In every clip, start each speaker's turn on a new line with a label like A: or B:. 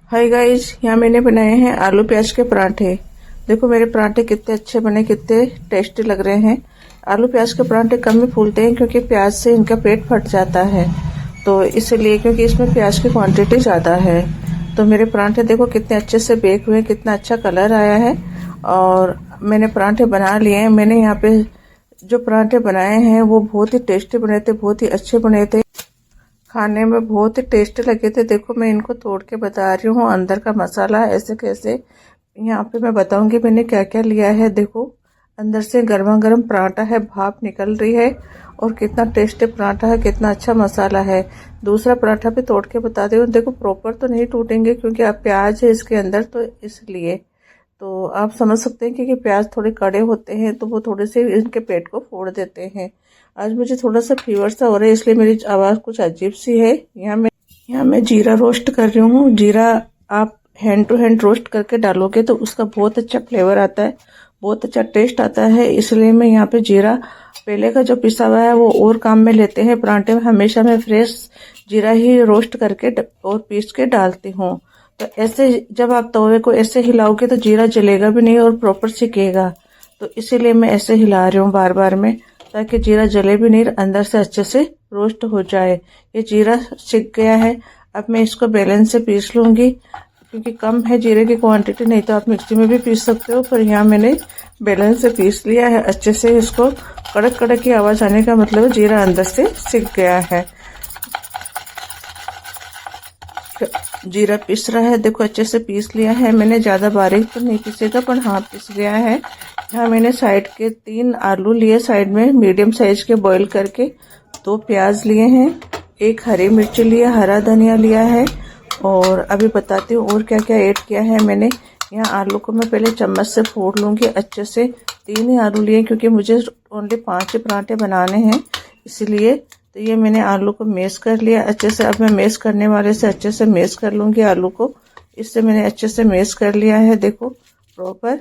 A: Hi guys, यहाँ मैंने बनाए हैं आलू प्याज के पराठे। देखो मेरे पराठे कितने अच्छे बने, कितने टेस्टी लग रहे हैं। आलू प्याज के पराठे कम ही फूलते हैं क्योंकि प्याज से इनका पेट फट जाता है, तो इसलिए क्योंकि इसमें प्याज की क्वांटिटी ज़्यादा है। तो मेरे पराठे देखो कितने अच्छे से बेक हुए, कितना अच्छा कलर आया है। और मैंने पराठे बना लिए हैं। मैंने यहाँ पे जो पराठे बनाए हैं वो बहुत ही टेस्टी बने थे, बहुत ही अच्छे बने थे, खाने में बहुत ही टेस्टी लगे थे। देखो मैं इनको तोड़ के बता रही हूँ अंदर का मसाला ऐसे कैसे। यहाँ पे मैं बताऊंगी मैंने क्या क्या लिया है। देखो अंदर से गर्मा गर्म पराठा है, भाप निकल रही है, और कितना टेस्टी पराठा है, कितना अच्छा मसाला है। दूसरा पराठा भी तोड़ के बता रही हूँ। देखो प्रॉपर तो नहीं टूटेंगे क्योंकि अब प्याज है इसके अंदर, तो इसलिए तो आप समझ सकते हैं कि प्याज थोड़े कड़े होते हैं तो वो थोड़े से इनके पेट को फोड़ देते हैं। आज मुझे थोड़ा सा फीवर सा हो रहा है इसलिए मेरी आवाज़ कुछ अजीब सी है। यहाँ मैं जीरा रोस्ट कर रही हूँ। जीरा आप हैंड टू हैंड रोस्ट करके डालोगे तो उसका बहुत अच्छा फ्लेवर आता है, बहुत अच्छा टेस्ट आता है। इसलिए मैं यहाँ पे जीरा पहले का जो पिसा हुआ है वो और काम में लेते हैं। पराठे में हमेशा मैं फ्रेश जीरा ही रोस्ट करके और पीस के डालती हूँ। तो ऐसे जब आप तवे को ऐसे हिलाओगे तो जीरा जलेगा भी नहीं और प्रॉपर सिकेगा। तो इसीलिए मैं ऐसे हिला रही हूँ बार बार में, ताकि जीरा जले भी नहीं, अंदर से अच्छे से रोस्ट हो जाए। ये जीरा सिक गया है। अब मैं इसको बेलन से पीस लूँगी क्योंकि कम है जीरे की क्वांटिटी, नहीं तो आप मिक्सी में भी पीस सकते हो, पर यहाँ मैंने बेलन से पीस लिया है अच्छे से। इसको कड़क कड़क की आवाज़ आने का मतलब है जीरा अंदर से सिक गया है। जीरा पिस रहा है, देखो अच्छे से पीस लिया है मैंने। ज़्यादा बारीक तो नहीं पीसेगा पर हाँ पिस गया है। यहाँ मैंने साइड के 3 आलू लिए, साइड में मीडियम साइज के बॉईल करके। 2 प्याज लिए हैं, 1 हरी मिर्च लिया, हरा धनिया लिया है। और अभी बताती हूँ और क्या क्या ऐड किया है मैंने। यहाँ आलू को मैं पहले चम्मच से फोड़ लूँगी अच्छे से। 3 ही आलू लिए क्योंकि मुझे ओनली 5 ही पराठे बनाने हैं, इसलिए। तो ये मैंने आलू को मैश कर लिया अच्छे से। अब मैं मैश करने वाले से अच्छे से मैश कर लूँगी आलू को। इससे मैंने अच्छे से मैश कर लिया है, देखो प्रॉपर।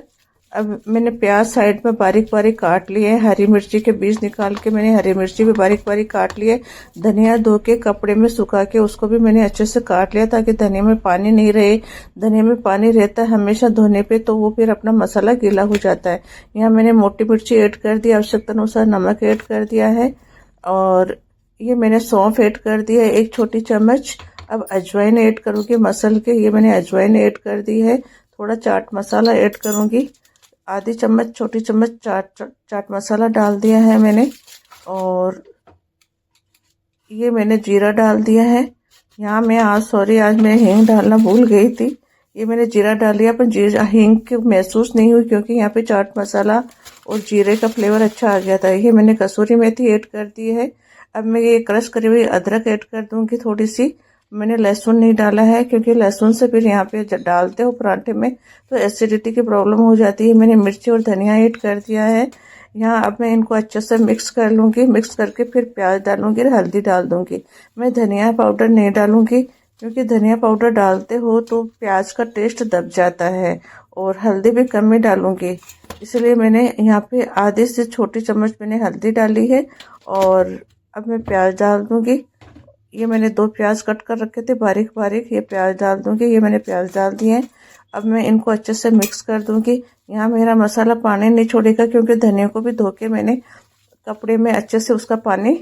A: अब मैंने प्याज साइड में बारीक बारीक काट लिए हैं। हरी मिर्ची के बीज निकाल के मैंने हरी मिर्ची भी बारीक बारीक काट लिए। धनिया धो के कपड़े में सुखा के उसको भी मैंने अच्छे से काट लिया ताकि धनिया में पानी नहीं रहे। धनिया में पानी रहता है हमेशा धोने पे, तो वो फिर अपना मसाला गीला हो जाता है। यहाँ मैंने मोटी मिर्ची ऐड कर दी, आवश्यकता अनुसार नमक ऐड कर दिया है, और ये मैंने सौंफ ऐड कर दिया है 1 छोटी चम्मच। अब अजवाइन ऐड करूँगी मसल के, ये मैंने अजवाइन ऐड कर दी है। थोड़ा चाट मसाला ऐड करूँगी, आधी चम्मच छोटी चम्मच चाट मसाला डाल दिया है मैंने। और ये मैंने जीरा डाल दिया है। यहाँ मैं आज मैं हींग डालना भूल गई थी। ये मैंने जीरा डाल दिया, पर जीरा हींग की महसूस नहीं हुई क्योंकि यहाँ पे चाट मसाला और जीरे का फ्लेवर अच्छा आ गया था। ये मैंने कसूरी मेथी ऐड कर दी है। अब मैं ये क्रश करी हुई अदरक ऐड कर दूंगी थोड़ी सी। मैंने लहसुन नहीं डाला है क्योंकि लहसुन से फिर यहाँ पे डालते हो पराठे में तो एसिडिटी की प्रॉब्लम हो जाती है। मैंने मिर्ची और धनिया ऐड कर दिया है। यहाँ अब मैं इनको अच्छे से मिक्स कर लूँगी। मिक्स करके फिर प्याज डालूंगी और हल्दी डाल दूंगी। मैं धनिया पाउडर नहीं डालूंगी क्योंकि धनिया पाउडर डालते हो तो प्याज का टेस्ट दब जाता है, और हल्दी भी कम ही डालूंगी। इसलिए मैंने यहाँ पे आधे से छोटी चम्मच मैंने हल्दी डाली है। और अब मैं प्याज डाल दूंगी। ये मैंने 2 प्याज कट कर रखे थे बारीक बारीक, ये प्याज डाल दूंगी। ये मैंने प्याज डाल दिए हैं। अब मैं इनको अच्छे से मिक्स कर दूंगी। यहाँ मेरा मसाला पानी नहीं छोड़ेगा क्योंकि धनिया को भी धो के मैंने कपड़े में अच्छे से उसका पानी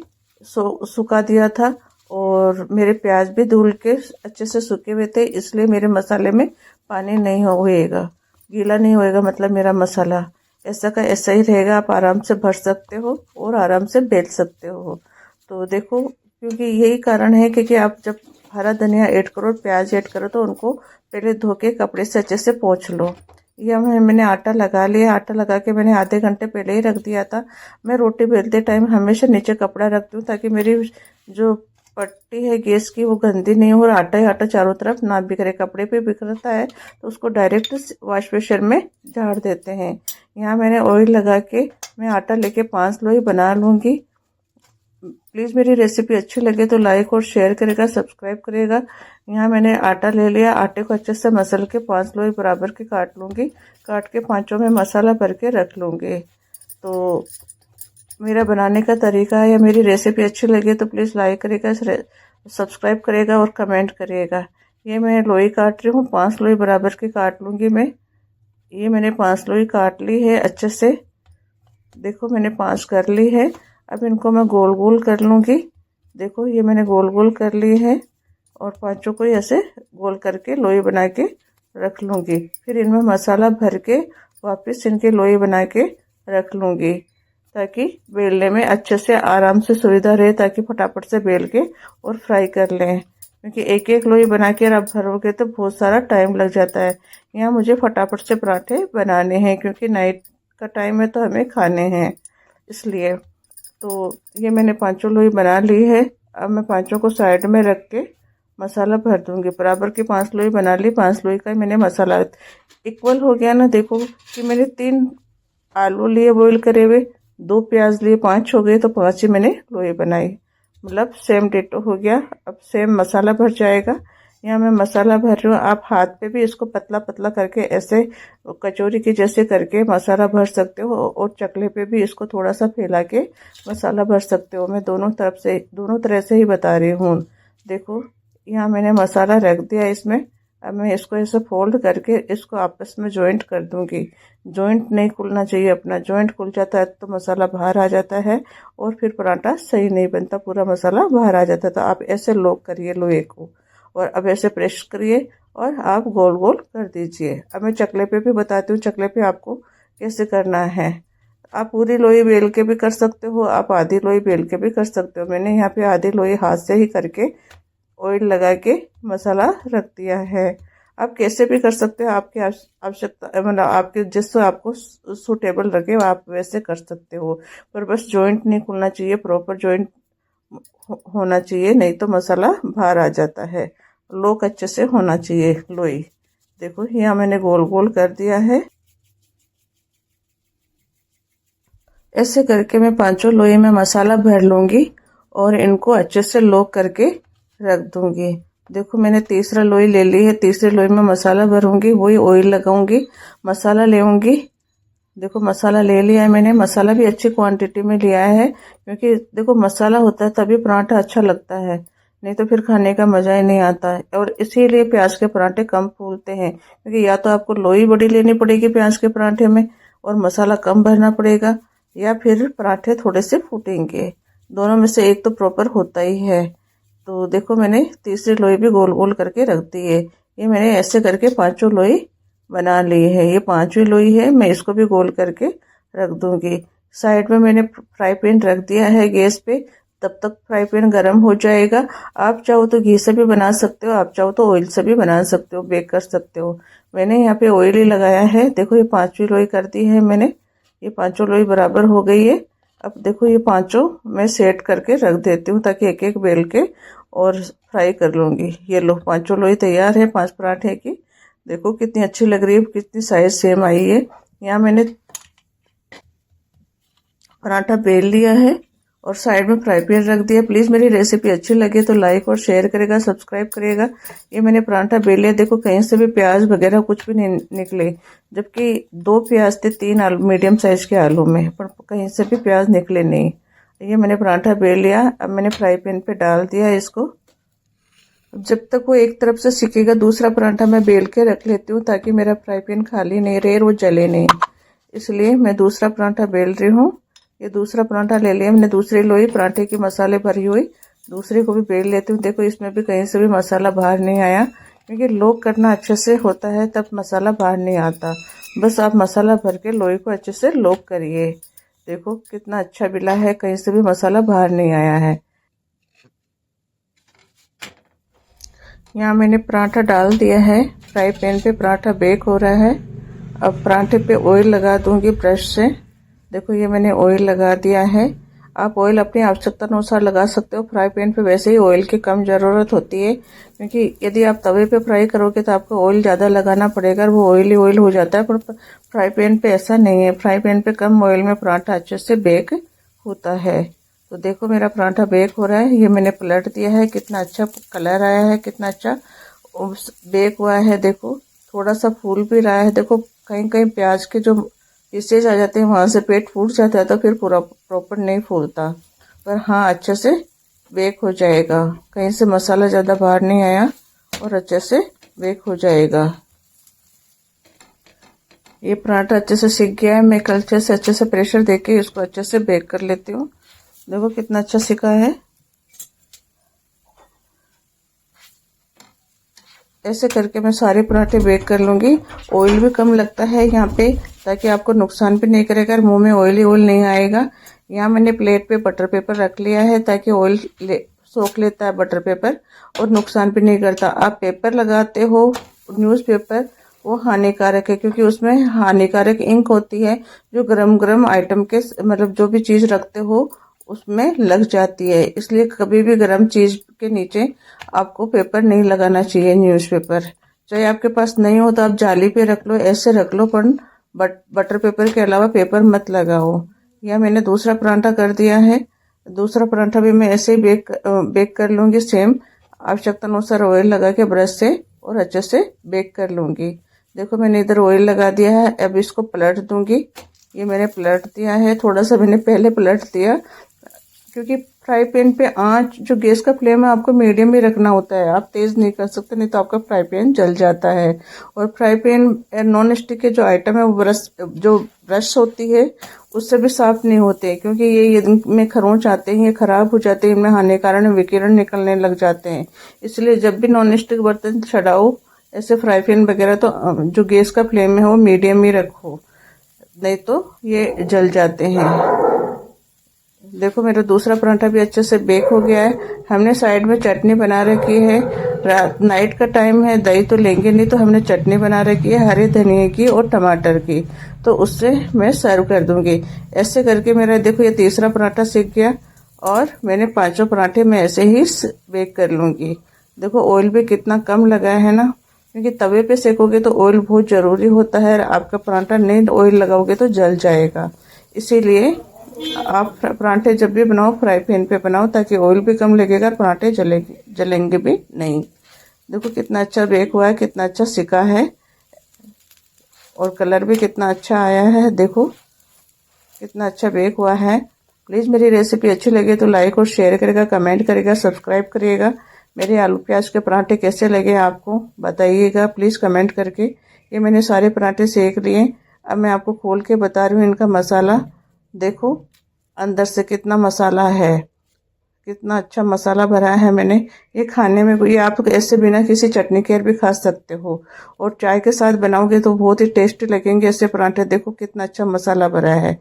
A: सुखा दिया था, और मेरे प्याज भी धुल के अच्छे से सूखे हुए थे, इसलिए मेरे मसाले में पानी नहीं होएगा, गीला नहीं होएगा, मतलब मेरा मसाला ऐसा का ऐसा ही रहेगा। आप आराम से भर सकते हो और आराम से बेल सकते हो। तो देखो क्योंकि यही कारण है क्योंकि आप जब हरा धनिया ऐड करो, प्याज ऐड करो, तो उनको पहले धो के कपड़े से अच्छे से पोंछ लो। यह मैंने आटा लगा लिया। आटा लगा के मैंने आधे घंटे पहले ही रख दिया था। मैं रोटी बेलते टाइम हमेशा नीचे कपड़ा रखती हूँ ताकि मेरी जो पट्टी है गैस की वो गंदी नहीं हो और आटा ही आटा चारों तरफ ना बिखरे। कपड़े पे बिखरता है तो उसको डायरेक्ट वॉश बेसिन में झाड़ देते हैं। यहाँ मैंने ऑयल लगा के मैं आटा लेके 5 लोई बना लूँगी। प्लीज़ मेरी रेसिपी अच्छी लगे तो लाइक और शेयर करेगा, सब्सक्राइब करेगा। यहाँ मैंने आटा ले लिया। आटे को अच्छे से मसल के 5 लोई बराबर के काट लूँगी। काट के 5 में मसाला भर के रख लूँगी। तो मेरा बनाने का तरीका है या मेरी रेसिपी अच्छी लगे तो प्लीज़ लाइक करेगा, सब्सक्राइब करेगा और कमेंट करिएगा। ये मैं लोई काट रही हूँ, 5 लोई बराबर की काट लूँगी मैं। ये मैंने 5 लोई काट ली है अच्छे से। देखो मैंने 5 कर ली है। अब इनको मैं गोल गोल कर लूँगी। देखो ये मैंने गोल गोल कर ली है और 5 को ऐसे गोल करके लोई बना के रख लूँगी। फिर इनमें मसाला भर के वापस इनके लोई बना के रख लूँगी, ताकि बेलने में अच्छे से आराम से सुविधा रहे, ताकि फटाफट से बेल के और फ्राई कर लें। क्योंकि एक एक लोई बना के आप भरोगे तो बहुत सारा टाइम लग जाता है। यहाँ मुझे फटाफट से पराठे बनाने हैं, क्योंकि नाइट का टाइम है तो हमें खाने हैं, इसलिए। तो ये मैंने 5 लोई बना ली है। अब मैं 5 को साइड में रख के मसाला भर दूंगी। बराबर की 5 लोई बना ली, 5 लोई का मैंने मसाला इक्वल हो गया ना। देखो कि मैंने 3 आलू लिए बॉईल करे हुए, 2 प्याज लिए, 5 हो गए, तो 5 ही मैंने लोई बनाई, मतलब सेम डेटो हो गया। अब सेम मसाला भर जाएगा। यहाँ मैं मसाला भर रही हूँ। आप हाथ पे भी इसको पतला पतला करके ऐसे कचौरी के जैसे करके मसाला भर सकते हो, और चकले पे भी इसको थोड़ा सा फैला के मसाला भर सकते हो। मैं दोनों तरह से ही बता रही हूँ। देखो यहाँ मैंने मसाला रख दिया इसमें। अब मैं इसको ऐसे फोल्ड करके इसको आपस में जॉइंट कर दूंगी। जॉइंट नहीं खुलना चाहिए अपना, जॉइंट खुल जाता है तो मसाला बाहर आ जाता है और फिर पराठा सही नहीं बनता, पूरा मसाला बाहर आ जाता है। तो आप ऐसे लॉक करिए लोहे को, और अब ऐसे प्रेस करिए और आप गोल गोल कर दीजिए। अब मैं चकले पे भी बताती हूँ, चकले पे आपको कैसे करना है। आप पूरी लोई बेल के भी कर सकते हो, आप आधी लोई बेल के भी कर सकते हो। मैंने यहाँ पे आधी लोई हाथ से ही करके ऑयल लगा के मसाला रख दिया है। आप कैसे भी कर सकते हो, आपकी आवश्यकता, मतलब आपके जिससे आपको सूटेबल लगे आप वैसे कर सकते हो। पर बस जॉइंट नहीं खुलना चाहिए, प्रॉपर जॉइंट होना चाहिए, नहीं तो मसाला बाहर आ जाता है। लोक अच्छे से होना चाहिए लोई। देखो यहाँ मैंने गोल गोल कर दिया है। ऐसे करके मैं 5 लोई में मसाला भर लूँगी और इनको अच्छे से लॉक करके रख दूँगी। देखो मैंने तीसरा लोई ले ली है। तीसरे लोई में मसाला भरूँगी, वही ऑयल लगाऊँगी, मसाला लेऊँगी। देखो मसाला ले लिया है मैंने। मसाला भी अच्छी क्वांटिटी में लिया है, क्योंकि देखो मसाला होता है तभी पराठा अच्छा लगता है, नहीं तो फिर खाने का मज़ा ही नहीं आता है। और इसीलिए प्याज के पराठे कम फूलते हैं, क्योंकि या तो आपको लोई बड़ी लेनी पड़ेगी प्याज के पराठे में और मसाला कम भरना पड़ेगा, या फिर पराठे थोड़े से फूटेंगे। दोनों में से एक तो प्रॉपर होता ही है। तो देखो मैंने तीसरी लोई भी गोल गोल करके रख दी है। ये मैंने ऐसे करके 5 लोई बना ली है। ये 5वीं लोई है, मैं इसको भी गोल करके रख दूंगी। साइड में मैंने फ्राई पैन रख दिया है गैस पे, तब तक फ्राई पैन गर्म हो जाएगा। आप चाहो तो घी से भी बना सकते हो, आप चाहो तो ऑयल से भी बना सकते हो, बेक कर सकते हो। मैंने यहाँ पे ऑयल ही लगाया है। देखो ये 5वीं लोई कर दी है मैंने। ये 5 लोई बराबर हो गई है। अब देखो ये 5 मैं सेट करके रख देती हूँ, ताकि एक एक बेल के और फ्राई कर लूँगी। ये लो 5 लोई तैयार है 5 पराठे की। देखो कितनी अच्छी लग रही है, कितनी साइज सेम आई है। यहाँ मैंने पराठा बेल लिया है और साइड में फ्राई पैन रख दिया। प्लीज़ मेरी रेसिपी अच्छी लगे तो लाइक और शेयर करेगा, सब्सक्राइब करेगा। ये मैंने पराठा बेल लिया। देखो कहीं से भी प्याज वगैरह कुछ भी नहीं निकले, जबकि 2 प्याज थे 3 आलू मीडियम साइज के आलू में, पर कहीं से भी प्याज निकले नहीं। ये मैंने पराठा बेल लिया। अब मैंने फ्राई पैन पे डाल दिया इसको। जब तक वो एक तरफ से सिकेगा, दूसरा पराठा मैं बेल के रख लेती हूँ, ताकि मेरा फ्राई पैन खाली नहीं रहे, वो जले नहीं, इसलिए मैं दूसरा पराठा बेल रही हूँ। ये दूसरा पराठा ले लिया मैंने। दूसरी लोई पराठे की मसाले भरी हुई, दूसरे को भी बेल लेती हूँ। देखो इसमें भी कहीं से भी मसाला बाहर नहीं आया, क्योंकि लॉक करना अच्छे से होता है तब मसाला बाहर नहीं आता। बस आप मसाला भर के लोई को अच्छे से लॉक करिए। देखो कितना अच्छा बिला है, कहीं से भी मसाला बाहर नहीं आया है। यहाँ मैंने पराठा डाल दिया है फ्राई पैन पे, पराठा बेक हो रहा है। अब पराठे पे ऑयल लगा दूंगी ब्रश से। देखो ये मैंने ऑयल लगा दिया है। आप ऑयल अपनी आवश्यकता अनुसार लगा सकते हो। फ्राई पैन पे वैसे ही ऑयल की कम ज़रूरत होती है, क्योंकि यदि आप तवे पे फ्राई करोगे तो आपको ऑयल ज़्यादा लगाना पड़ेगा और वो ऑयल ही ऑयल हो जाता है। पर फ्राई पैन पे ऐसा नहीं है, फ्राई पैन पे कम ऑयल में पराठा अच्छे से बेक होता है। तो देखो मेरा पराठा बेक हो रहा है। ये मैंने पलट दिया है, कितना अच्छा कलर आया है, कितना अच्छा बेक हुआ है। देखो थोड़ा सा फूल भी रहा है। देखो कहीं कहीं प्याज के जो पीसेज आ जाते हैं वहाँ से पेट फूट जाता है, तो फिर पूरा प्रॉपर नहीं फूलता। पर हाँ अच्छे से बेक हो जाएगा, कहीं से मसाला ज़्यादा बाहर नहीं आया और अच्छे से बेक हो जाएगा। ये पराठा अच्छे से सिक गया है। मैं कलछे से अच्छे से प्रेशर देके इसको अच्छे से बेक कर लेती हूँ। देखो कितना अच्छा सिका है। ऐसे करके मैं सारे पराठे बेक कर लूँगी। ऑयल भी कम लगता है यहाँ पे, ताकि आपको नुकसान भी नहीं करेगा, मुंह में ऑयल नहीं आएगा। यहाँ मैंने प्लेट पे बटर पेपर रख लिया है, ताकि ऑयल सोख लेता है बटर पेपर और नुकसान भी नहीं करता। आप पेपर लगाते हो न्यूज़पेपर, वो हानिकारक है, क्योंकि उसमें हानिकारक इंक होती है, जो गरम गरम आइटम के मतलब जो भी चीज़ रखते हो उसमें लग जाती है। इसलिए कभी भी गर्म चीज़ के नीचे आपको पेपर नहीं लगाना चाहिए, न्यूज़पेपर। चाहे आपके पास नहीं हो तो आप जाली पे रख लो, ऐसे रख लो, पर बटर पेपर के अलावा पेपर मत लगाओ। यह मैंने दूसरा पराठा कर दिया है। दूसरा पराठा भी मैं ऐसे ही बेक कर लूँगी, सेम आवश्यकता अनुसार ऑयल लगा के ब्रश से और अच्छे से बेक कर लूँगी। देखो मैंने इधर ऑयल लगा दिया है, अब इसको पलट दूँगी। ये मैंने पलट दिया है, थोड़ा सा मैंने पहले पलट दिया, क्योंकि फ्राई पैन पे आंच जो गैस का फ्लेम है आपको मीडियम ही रखना होता है। आप तेज़ नहीं कर सकते, नहीं तो आपका फ्राई पैन जल जाता है। और फ्राई पैन नॉन स्टिक के जो आइटम है वो जो ब्रश होती है उससे भी साफ नहीं होते, क्योंकि ये इनमें खरोंच आते हैं, ये ख़राब हो जाते हैं, इनमें हानिकारक विकिरण निकलने लग जाते हैं। इसलिए जब भी नॉन स्टिक बर्तन छड़ाओ, ऐसे फ्राई पैन वगैरह, तो जो गैस का फ्लेम है वो मीडियम ही रखो, नहीं तो ये जल जाते हैं। देखो मेरा दूसरा पराठा भी अच्छे से बेक हो गया है। हमने साइड में चटनी बना रखी है। नाइट का टाइम है, दही तो लेंगे नहीं, तो हमने चटनी बना रखी है हरे धनिए की और टमाटर की, तो उससे मैं सर्व कर दूंगी। ऐसे करके मेरा देखो ये तीसरा पराठा सीख गया, और मैंने पांचों पराठे मैं ऐसे ही बेक कर लूँगी। देखो ऑयल भी कितना कम लगा है ना, क्योंकि तवे पे सेकोगे तो ऑयल बहुत ज़रूरी होता है। आपका पराठा नहीं ऑयल लगाओगे तो जल जाएगा। इसीलिए आप पराठे जब भी बनाओ फ्राई पैन पे बनाओ, ताकि ऑयल भी कम लगेगा और पराठे जलेंगे भी नहीं। देखो कितना अच्छा बेक हुआ है, कितना अच्छा सिका है, और कलर भी कितना अच्छा आया है। देखो कितना अच्छा बेक हुआ है। प्लीज़ मेरी रेसिपी अच्छी लगे तो लाइक और शेयर करेगा, कमेंट करेगा, सब्सक्राइब करिएगा। मेरे आलू प्याज के पराठे कैसे लगे आपको बताइएगा प्लीज़ कमेंट करके। ये मैंने सारे पराठे सेक लिए। अब मैं आपको खोल के बता रही हूँ इनका मसाला। देखो अंदर से कितना मसाला है, कितना अच्छा मसाला भरा है मैंने। ये खाने में ये आप ऐसे बिना किसी चटनी के भी खा सकते हो, और चाय के साथ बनाओगे तो बहुत ही टेस्टी लगेंगे ऐसे पराठे। देखो कितना अच्छा मसाला भरा है।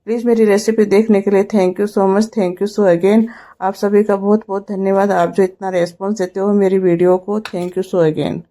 A: प्लीज़ मेरी रेसिपी देखने के लिए thank you so much, thank you so again. आप सभी का बहुत बहुत धन्यवाद, आप जो इतना रेस्पॉन्स देते हो मेरी वीडियो को। Thank you so again.